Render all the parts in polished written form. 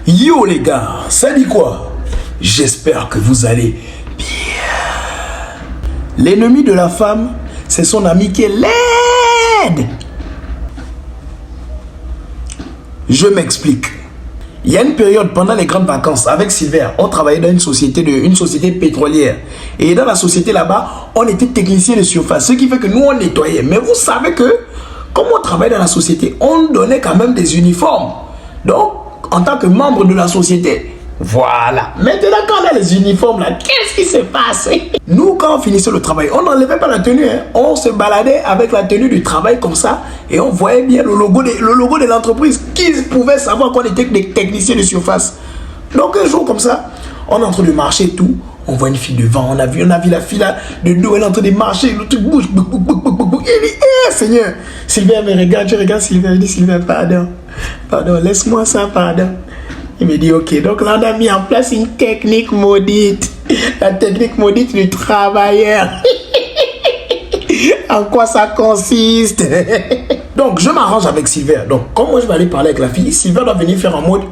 Yo les gars, ça dit quoi? J'espère que vous allez bien. L'ennemi de la femme, c'est son ami qui est laide. Je m'explique. Il y a une période pendant les grandes vacances avec Silver, on travaillait dans une société pétrolière. Et dans la société là-bas, on était technicien de surface, ce qui fait que nous on nettoyait. Mais vous savez que, comme on travaille dans la société, on donnait quand même des uniformes. Donc, en tant que membre de la société, voilà. Maintenant, quand on a les uniformes là, qu'est-ce qui se passe? Nous, quand on finissait le travail, on n'enlevait pas la tenue. On se baladait avec la tenue du travail comme ça et on voyait bien le logo de l'entreprise. Qui pouvait savoir qu'on était des techniciens de surface? Donc, un jour comme ça, on est en train de marcher et tout. On voit une fille devant, on a vu la fille là, de dos, elle est en train de marcher, le truc bouge, il dit, Seigneur, Sylvain me regarde, je regarde Sylvain, je dis, Sylvain, pardon, laisse-moi ça, pardon. Il me dit, ok, donc là, on a mis en place une technique maudite, la technique maudite du travailleur. En quoi ça consiste? Donc, je m'arrange avec Sylvain. Donc, comme moi, je vais aller parler avec la fille, Sylvain doit venir faire en mode,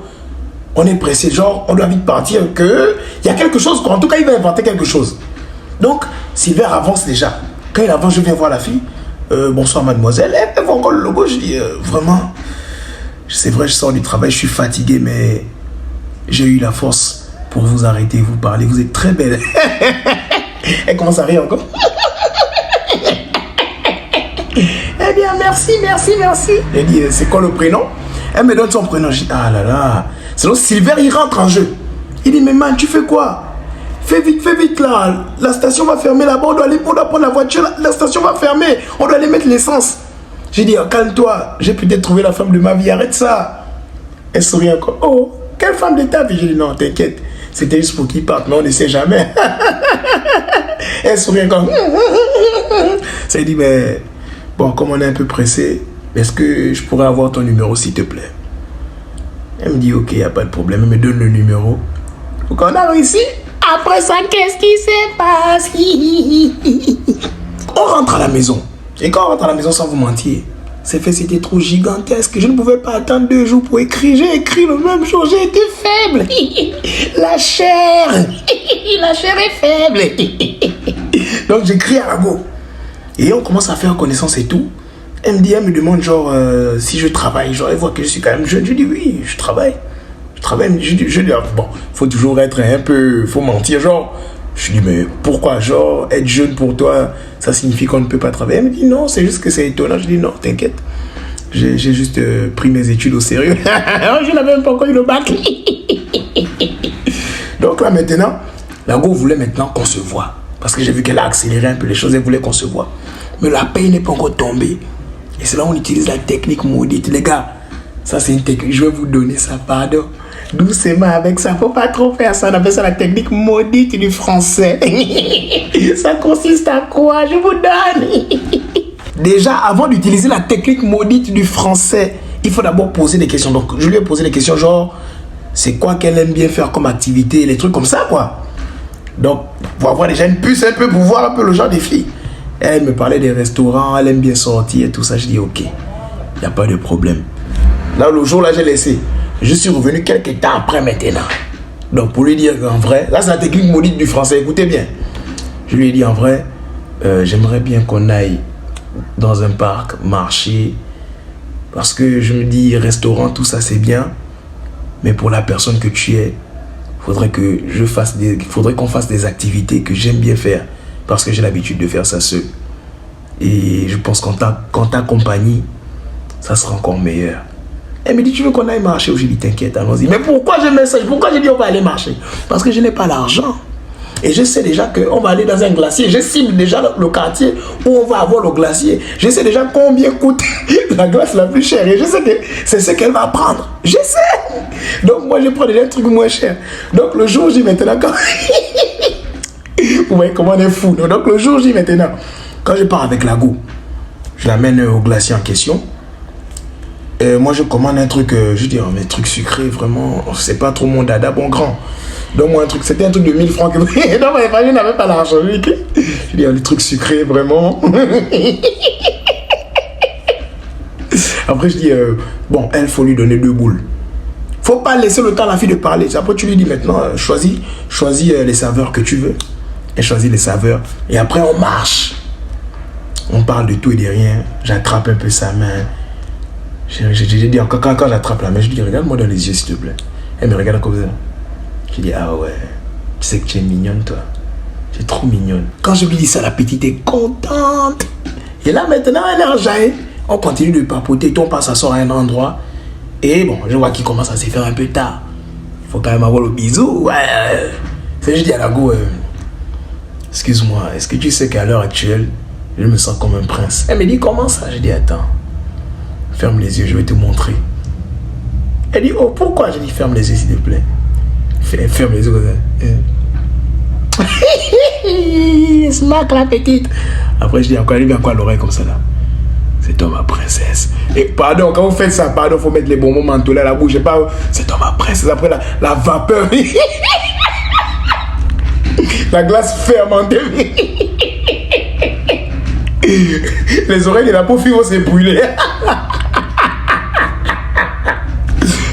on est pressé, genre, on doit vite partir, que il y a quelque chose, en tout cas, il va inventer quelque chose. Donc, Sylvain avance déjà. Quand il avance, je viens voir la fille. Bonsoir, mademoiselle. Elle voit encore le logo. Je dis, vraiment, c'est vrai, je sors du travail, je suis fatigué, mais j'ai eu la force pour vous arrêter, vous parler. Vous êtes très belle. Elle commence à rire encore. Eh bien, merci. Elle dit, c'est quoi le prénom? Elle me donne son prénom. Je dis, ah là là. Sinon, Silver, il rentre en jeu. Il dit, mais man, tu fais quoi? Fais vite là. La station va fermer là-bas. On doit prendre la voiture. La station va fermer. On doit aller mettre l'essence. J'ai dit, oh, calme-toi. J'ai peut-être trouvé la femme de ma vie. Arrête ça. Elle sourit encore. Oh, quelle femme de ta vie? J'ai dit, non, t'inquiète. C'était juste pour qu'il parte, mais on ne sait jamais. Elle sourit encore. Ça dit, mais bon, comme on est un peu pressé, est-ce que je pourrais avoir ton numéro, s'il te plaît? Elle me dit, ok, il n'y a pas de problème. Elle me donne le numéro. Donc, on a réussi. Après ça, qu'est-ce qui se passe? On rentre à la maison. Et quand on rentre à la maison, sans vous mentir, c'était trop gigantesque. Je ne pouvais pas attendre 2 jours pour écrire. J'ai écrit le même jour. J'ai été faible. La chair est faible. Donc, j'écris à la go. Et on commence à faire connaissance et tout. Elle me demande genre si je travaille. Genre, elle voit que je suis quand même jeune. Je dis oui, je travaille. Je dis, bon, faut toujours être un peu, faut mentir. Genre, je dis, mais pourquoi? Genre, être jeune pour toi, ça signifie qu'on ne peut pas travailler. Elle me dit, non, c'est juste que c'est étonnant. Je dis, non, t'inquiète. J'ai juste pris mes études au sérieux. Je n'avais même pas encore eu le bac. Donc là, maintenant, la go voulait maintenant qu'on se voit. Parce que j'ai vu qu'elle a accéléré un peu les choses. Elle voulait qu'on se voit. Mais la paye n'est pas encore tombée. Et c'est là où on utilise la technique maudite. Les gars, ça c'est une technique. Je vais vous donner ça, pardon. Doucement avec ça. Faut pas trop faire ça. On appelle ça la technique maudite du français. Ça consiste à quoi? Je vous donne. Déjà, avant d'utiliser la technique maudite du français, il faut d'abord poser des questions. Donc, je lui ai posé des questions genre, c'est quoi qu'elle aime bien faire comme activité? Les trucs comme ça, quoi. Donc, pour avoir déjà une puce un peu pour voir un peu le genre des filles. Elle me parlait des restaurants, elle aime bien sortir et tout ça. Je dis, ok, il n'y a pas de problème. Là, le jour, là, j'ai laissé. Je suis revenu quelques temps après maintenant. Donc, pour lui dire qu'en vrai, là, c'est la technique maudite du français. Écoutez bien. Je lui ai dit, en vrai, j'aimerais bien qu'on aille dans un parc, marcher. Parce que je me dis, restaurant, tout ça, c'est bien. Mais pour la personne que tu es, faudrait qu'on fasse des activités que j'aime bien faire. Parce que j'ai l'habitude de faire ça seul. Et je pense qu'en ta compagnie, ça sera encore meilleur. Elle me dit, tu veux qu'on aille marcher? Je lui dis, t'inquiète, allons-y. Mais pourquoi je mets ça? Pourquoi je dis on va aller marcher? Parce que je n'ai pas l'argent. Et je sais déjà qu'on va aller dans un glacier. Je cible déjà le quartier où on va avoir le glacier. Je sais déjà combien coûte la glace la plus chère. Et je sais que c'est ce qu'elle va prendre. Je sais. Donc moi, je prends déjà un truc moins cher. Donc le jour, je dis maintenant, quand... Vous voyez comment on est fou. Donc le jour, je dis maintenant, quand je pars avec la go, je l'amène au glacier en question. Moi, je commande un truc, je dis, un truc sucré, vraiment, c'est pas trop mon dada, bon grand. Donc moi, c'était un truc de 1000 francs. Que... non, je n'avais pas l'argent. Je dis, un truc sucré, vraiment. Après, je dis, bon, elle, faut lui donner 2 boules. Faut pas laisser le temps à la fille de parler. Après, tu lui dis maintenant, choisis les saveurs que tu veux. Elle choisit les saveurs. Et après, on marche. On parle de tout et de rien. J'attrape un peu sa main. J'ai dit, quand j'attrape la main, je lui dis, regarde-moi dans les yeux, s'il te plaît. Elle me regarde comme ça. Je dis, ah ouais, tu sais que tu es mignonne, toi. Tu es trop mignonne. Quand je lui dis ça, la petite est contente. Et là, maintenant, elle est enjaillée. On continue de papoter. Tout on passe à s'asseoir à un endroit. Et bon, je vois qu'il commence à se faire un peu tard. Il faut quand même avoir le bisou. Ouais. C'est juste, je dis à la go, excuse-moi, est-ce que tu sais qu'à l'heure actuelle, je me sens comme un prince? Elle me dit, comment ça? Je dis, attends. Ferme les yeux, je vais te montrer. Elle dit, oh, pourquoi? Je dis, ferme les yeux, s'il te plaît. Ferme les yeux comme ça. Smack la petite. Après, je dis, encore, elle vient quoi à l'oreille comme ça là? C'est toi ma princesse. Et pardon, quand vous faites ça, pardon, faut mettre les bonbons mentholés à la bouche. Pas, c'est toi ma princesse. Après, la vapeur. La glace fermentée. Les oreilles de la pauvre fille vont se brûler.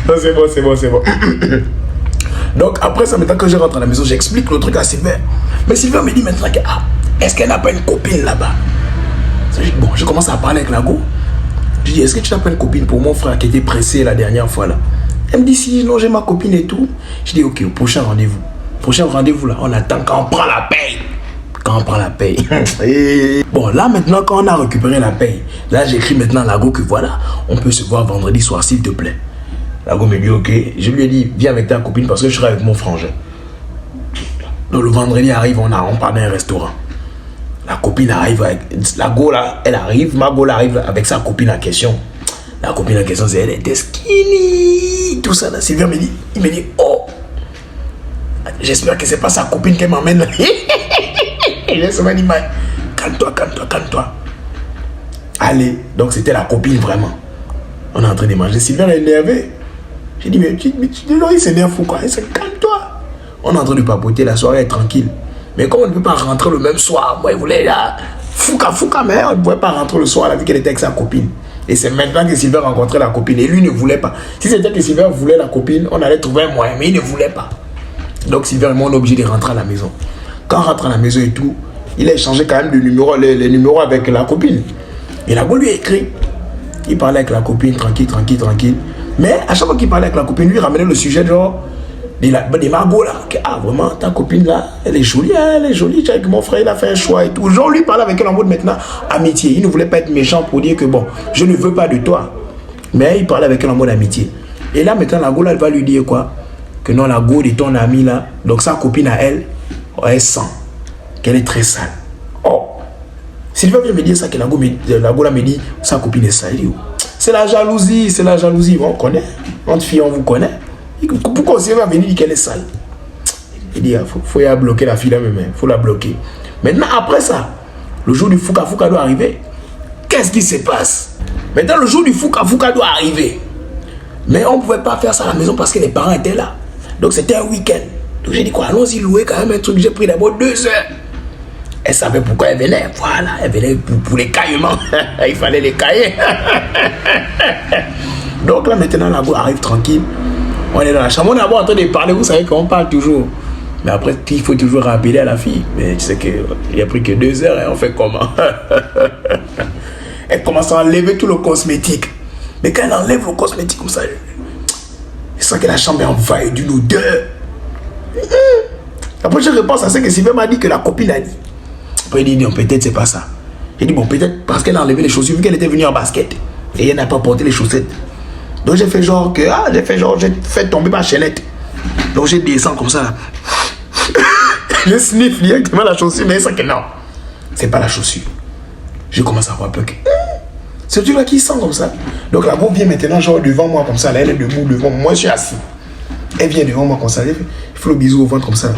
Non, c'est bon. Donc après ça, maintenant que je rentre à la maison, j'explique le truc à Sylvain. Mais Sylvain me dit maintenant que, est-ce qu'elle n'a pas une copine là-bas? Bon, je commence à parler avec la go. Je dis, est-ce que tu n'as pas une copine pour mon frère qui était pressé la dernière fois là? Elle me dit, si, non, j'ai ma copine et tout. Je dis, ok, au prochain rendez-vous. Prochain rendez-vous là, on attend quand on prend la paye. Bon, là maintenant, quand on a récupéré la paye, là j'écris maintenant à la go que voilà, on peut se voir vendredi soir s'il te plaît. La go me dit, ok. Je lui ai dit, viens avec ta copine parce que je serai avec mon frangin. Donc le vendredi arrive, on part dans un restaurant. La copine arrive avec... La go là, elle arrive. Ma go là arrive avec sa copine en question. La copine en question, c'est elle était skinny. Tout ça là. Sylvain me dit... Il me dit, oh. J'espère que c'est pas sa copine qui m'emmène là. Et là, ça m'a dit, calme-toi. Allez. Donc c'était la copine vraiment. On est en train de manger. Sylvain est énervé. J'ai dit, mais il s'énerve ou quoi? Il dit, calme-toi. On est en train de papoter. La soirée est tranquille. Mais comme on ne peut pas rentrer le même soir, moi, il voulait là, fouca, mais on ne pouvait pas rentrer le soir, là, vu qu'elle était avec sa copine. Et c'est maintenant que Sylvain rencontrait la copine. Et lui ne voulait pas. Si c'était que Sylvain voulait la copine, on allait trouver un moyen, mais il ne voulait pas. Donc Sylvain et moi, on est obligé de rentrer à la maison. Quand on rentre à la maison et tout, il a échangé quand même les numéros avec la copine. Et la go lui a écrit. Il parlait avec la copine, tranquille. Mais à chaque fois qu'il parlait avec la copine, lui ramenait le sujet genre... Des Margot là, vraiment ta copine là, elle est jolie, avec mon frère il a fait un choix et tout. Genre lui parlait avec elle en mode maintenant amitié. Il ne voulait pas être méchant pour dire que bon, je ne veux pas de toi. Mais il parlait avec elle en mode amitié. Et là maintenant la go là, elle va lui dire quoi? Que non, la go de ton ami là, donc sa copine à elle, elle sent qu'elle est très sale. Oh, Sylvain vient me dire ça, que la go là me dit sa copine est sale. C'est la jalousie. Bon, on connaît, entre filles on vous connaît. Pourquoi aussi elle va venir dire qu'elle est sale? Il dit, il faut y bloquer la fille là même, il faut la bloquer. Maintenant, après ça, le jour du Fouka doit arriver. Qu'est-ce qui se passe? Maintenant, le jour du Fouka doit arriver. Mais on ne pouvait pas faire ça à la maison parce que les parents étaient là. Donc c'était un week-end. Donc j'ai dit quoi, allons-y louer quand même un truc. J'ai pris d'abord 2 heures. Elle savait pourquoi elle venait. Voilà, elle venait pour les caillements. Il fallait les cailler. Donc là maintenant, la go arrive tranquille. On est dans la chambre, on est d'abord en train de parler, vous savez qu'on parle toujours. Mais après, il faut toujours rappeler à la fille. Mais tu sais qu'il n'y a pris que 2 heures, hein, on fait comment? Elle commence à enlever tout le cosmétique. Mais quand elle enlève le cosmétique comme ça, je sens que la chambre est envahie d'une odeur. Après, je repense à ce que Sylvain m'a dit que la copine a dit. Après, il dit non, peut-être c'est pas ça. J'ai dit bon, peut-être parce qu'elle a enlevé les chaussures, vu qu'elle était venue en basket. Et elle n'a pas porté les chaussettes. Donc j'ai fait genre que, j'ai fait tomber ma chaînette. Donc j'ai descendu comme ça. Je sniffe directement la chaussure, mais ça que non, c'est pas la chaussure. Je commence à avoir peur que, c'est celui-là qui sent comme ça. Donc la go vient maintenant genre devant moi comme ça, là, elle est debout devant moi, je suis assis. Elle vient devant moi comme ça, elle fait le bisou au ventre comme ça.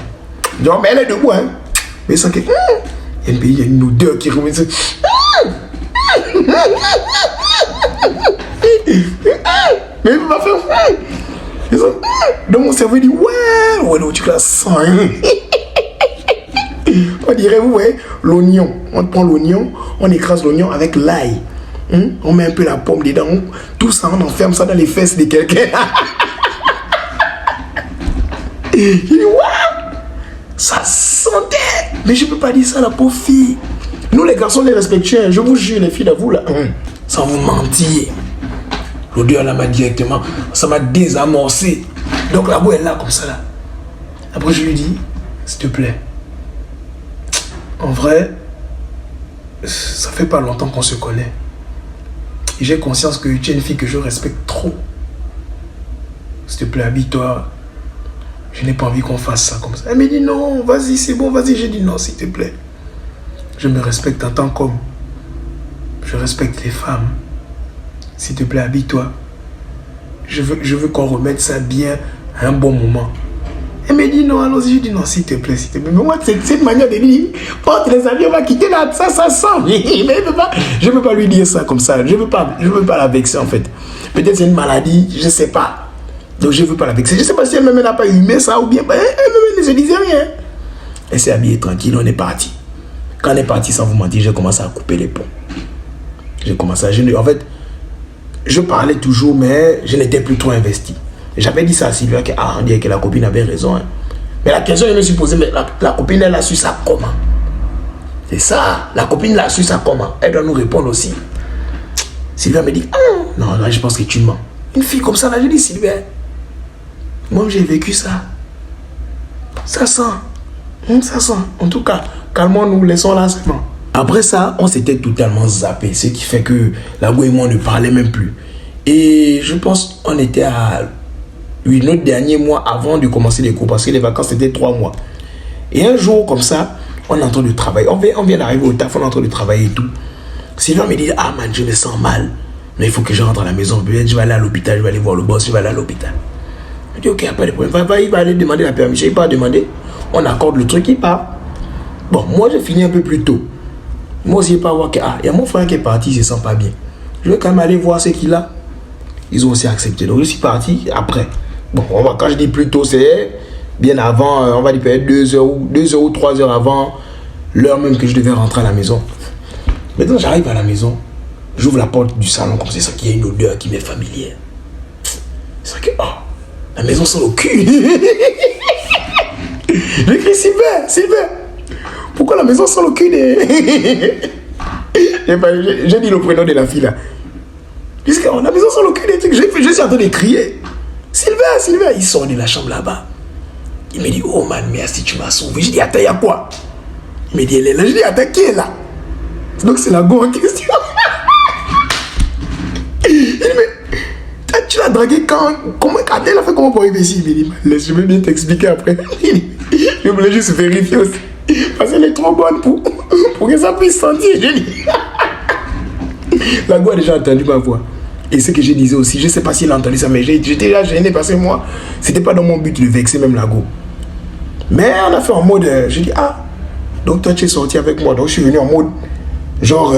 Genre, mais elle est debout, hein. Mais ça que, il y a une odeur qui remet ça. Mais il m'a fait donc mon cerveau dit ouais, tu la sens. On dirait, vous voyez, l'oignon. On prend l'oignon, on écrase l'oignon avec l'ail. On met un peu la pomme dedans, tout ça, on enferme ça dans les fesses de quelqu'un. J'ai dit, what? Ça sentait. Mais je ne peux pas dire ça à la pauvre fille. Nous, les garçons, les respectueux, je vous jure, les filles, à vous, là, sans vous mentir. L'odeur, là, m'a directement, ça m'a désamorcé. Donc, la boue est là, comme ça, là. Après, je lui dis, s'il te plaît, en vrai, ça fait pas longtemps qu'on se connaît. Et j'ai conscience que tu es une fille que je respecte trop. S'il te plaît, habille-toi. Je n'ai pas envie qu'on fasse ça comme ça. Elle me dit non, vas-y, c'est bon, vas-y. J'ai dit non, s'il te plaît. Je me respecte en tant qu'homme. Je respecte les femmes. S'il te plaît, habille-toi. Je veux qu'on remette ça bien à un bon moment. Elle me dit non, allons-y. Je dis non, s'il te plaît, s'il te plaît. Mais moi, cette manière de dire, porte les amis, on va quitter là, ça sent. Mais je ne peux pas lui dire ça comme ça. Je ne veux pas la vexer en fait. Peut-être c'est une maladie, je ne sais pas. Donc je ne veux pas la vexer. Je ne sais pas si elle-même n'a pas humé ça ou bien elle-même ne se disait rien. Elle s'est habillée tranquille, on est parti. Quand on est parti, sans vous mentir, j'ai commencé à couper les ponts. En fait, je parlais toujours, mais je n'étais plus trop investi. J'avais dit ça à Sylvia, on dirait que la copine avait raison. Hein. Mais la question, je me suis posée, mais la copine, elle a su ça comment? C'est ça, la copine l'a su ça comment? Elle doit nous répondre aussi. Sylvia me dit, non, là, je pense que tu mens. Une fille comme ça, là, je dis, Sylvia, moi, j'ai vécu ça. Ça sent. Ça sent. En tout cas, calmons-nous, laissons-la seulement. Après ça, on s'était totalement zappé, ce qui fait que la go et moi, on ne parlait même plus. Et je pense qu'on était à notre dernier mois avant de commencer les cours, parce que les vacances, c'était 3 mois. Et un jour, comme ça, on est en train de travailler. On vient d'arriver au taf, on est en train de travailler et tout. Sylvain me dit, ah man, je me sens mal. Mais il faut que je rentre à la maison. Je vais aller à l'hôpital, je vais aller voir le boss, je vais aller à l'hôpital. Je dis, ok, il n'y a pas de problème. Il va aller demander la permission. Il ne va pas demander. On accorde le truc, il part. Bon, moi, j'ai fini un peu plus tôt. Moi aussi, je ne pas voir que, il y a mon frère qui est parti, il ne se sent pas bien. Je vais quand même aller voir ce qu'il a. Ils ont aussi accepté. Donc, je suis parti après. Bon, quand je dis plus tôt, c'est bien avant, on va dire peut-être 2 heures ou 3 heures avant l'heure même que je devais rentrer à la maison. Maintenant, j'arrive à la maison, j'ouvre la porte du salon, comme c'est ça qu'il y a une odeur qui m'est familière. C'est vrai que, la maison sent le cul. J'écris Sylvain, pourquoi la maison sent le cul J'ai dit le prénom de la fille là. Puisque la maison sent le cul des trucs, je suis en train de crier. Sylvain, il sort de la chambre là-bas. Il me dit, oh man, merci, tu m'as sauvé. Je dis, attends, il y a quoi? Il me dit, elle est là. Je dis, attends, qui est là? Donc c'est la go en question. Il dit, mais tu l'as dragué quand? Attends, elle a fait comment pour arriver ici? Il me dit, laisse, je vais bien t'expliquer après. Je voulais juste vérifier aussi. Parce qu'elle est trop bonne pour que ça puisse sentir. Je dis. La go a déjà entendu ma voix. Et ce que je disais aussi, je ne sais pas s'il a entendu ça, mais j'étais déjà gêné parce que moi, c'était pas dans mon but de vexer même la go. Mais on a fait en mode, je dis, donc toi tu es sorti avec moi. Donc je suis venu en mode, genre,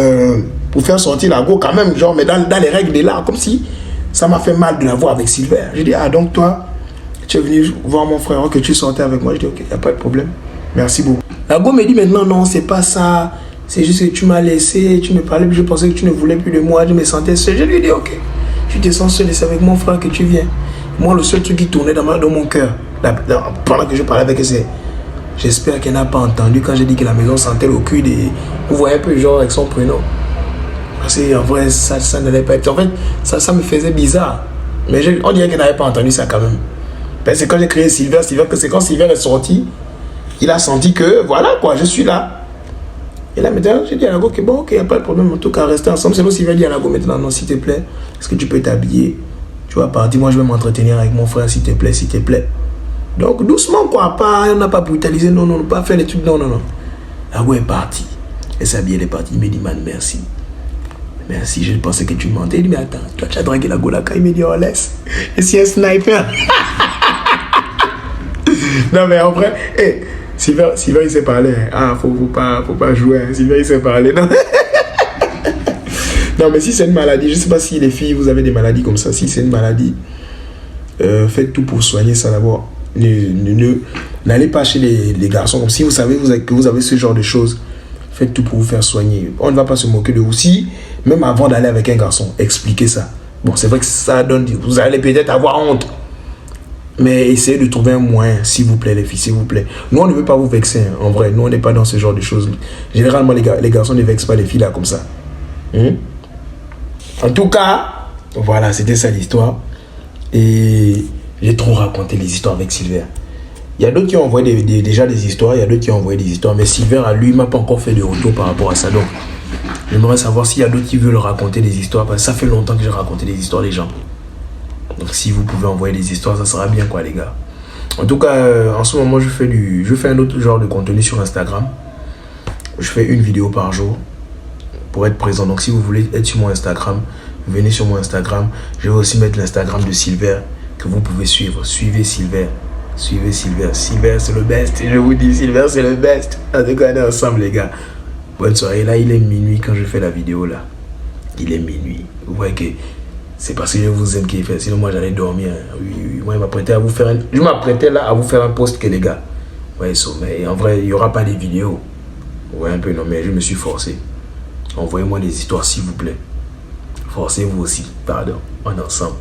pour faire sortir la go quand même, genre, mais dans les règles de l'art, comme si ça m'a fait mal de la voir avec Sylvain. Je dis, donc toi, tu es venu voir mon frère, que tu sortais avec moi. Je dis, ok, il n'y a pas de problème. Merci beaucoup. La go me dit maintenant, non, c'est pas ça. C'est juste que tu m'as laissé, tu me parlais, je pensais que tu ne voulais plus de moi, je me sentais seul. Je lui ai dit, ok, tu te sens seul et c'est avec mon frère que tu viens. Moi, le seul truc qui tournait dans mon cœur, pendant que je parlais avec elle, c'est, j'espère qu'elle n'a pas entendu quand j'ai dit que la maison sentait le cul des... Vous voyez un peu genre avec son prénom. Parce qu'en vrai, ça n'allait pas être... En fait, ça me faisait bizarre. Mais on dirait qu'elle n'avait pas entendu ça quand même. Ben, c'est quand j'ai créé Sylvain, que c'est quand Sylvain est sorti, il a senti que, voilà quoi, je suis là. Et là, maintenant, j'ai dit à la go que bon, ok, il n'y a pas de problème, en tout cas, rester ensemble. C'est l'autre qui va dire à la go maintenant, non, s'il te plaît, est-ce que tu peux t'habiller? Tu vas partir, moi je vais m'entretenir avec mon frère, s'il te plaît, s'il te plaît. Donc, doucement, quoi, on n'a pas brutalisé, non, pas fait les trucs, non. La go est partie. Elle s'est habillée, elle est partie. Il me dit, man, merci. Merci, je pensais que tu mentais. Il dit, mais attends, toi, tu as dragué la go là, quand il me dit, oh, laisse. Et si un sniper. Non, mais en vrai, Sylvain, il sait parler. Faut pas jouer. Sylvain, il sait parler. Non. Non, mais si c'est une maladie, je ne sais pas si les filles, vous avez des maladies comme ça. Si c'est une maladie, faites tout pour soigner ça d'abord. N'allez pas chez les garçons. Comme si vous savez que vous avez ce genre de choses, faites tout pour vous faire soigner. On ne va pas se moquer de vous. Si, même avant d'aller avec un garçon, expliquez ça. Bon, c'est vrai que ça donne... Vous allez peut-être avoir honte. Mais essayez de trouver un moyen, s'il vous plaît, les filles, s'il vous plaît. Nous, on ne veut pas vous vexer, hein, en vrai. Nous, on n'est pas dans ce genre de choses. Généralement, les garçons ne vexent pas les filles là comme ça. En tout cas, voilà, c'était ça l'histoire. Et j'ai trop raconté les histoires avec Silver. Il y a d'autres qui ont envoyé déjà des histoires, il y a d'autres qui ont envoyé des histoires. Mais Silver, lui, m'a pas encore fait de retour par rapport à ça. Donc, j'aimerais savoir s'il y a d'autres qui veulent raconter des histoires. Parce que ça fait longtemps que j'ai raconté des histoires des gens. Donc si vous pouvez envoyer des histoires, ça sera bien quoi les gars. En tout cas, en ce moment je fais un autre genre de contenu sur Instagram. Je fais une vidéo par jour pour être présent. Donc si vous voulez être sur mon Instagram, venez sur mon Instagram. Je vais aussi mettre l'Instagram de Silver que vous pouvez suivre. Suivez Silver. Suivez Silver. Silver c'est le best. Je vous dis Silver c'est le best. En tout cas on est ensemble les gars. Bonne soirée. Là il est minuit quand je fais la vidéo là. Il est minuit. Vous voyez que c'est parce que je vous aime qu'il fait. Sinon, moi, j'allais dormir. Oui. Moi, je m'apprêtais là à vous faire un post que les gars. Ouais, mais en vrai, il n'y aura pas des vidéos. Ouais, un peu, non, mais je me suis forcé. Envoyez-moi des histoires, s'il vous plaît. Forcez-vous aussi. Pardon. On est ensemble.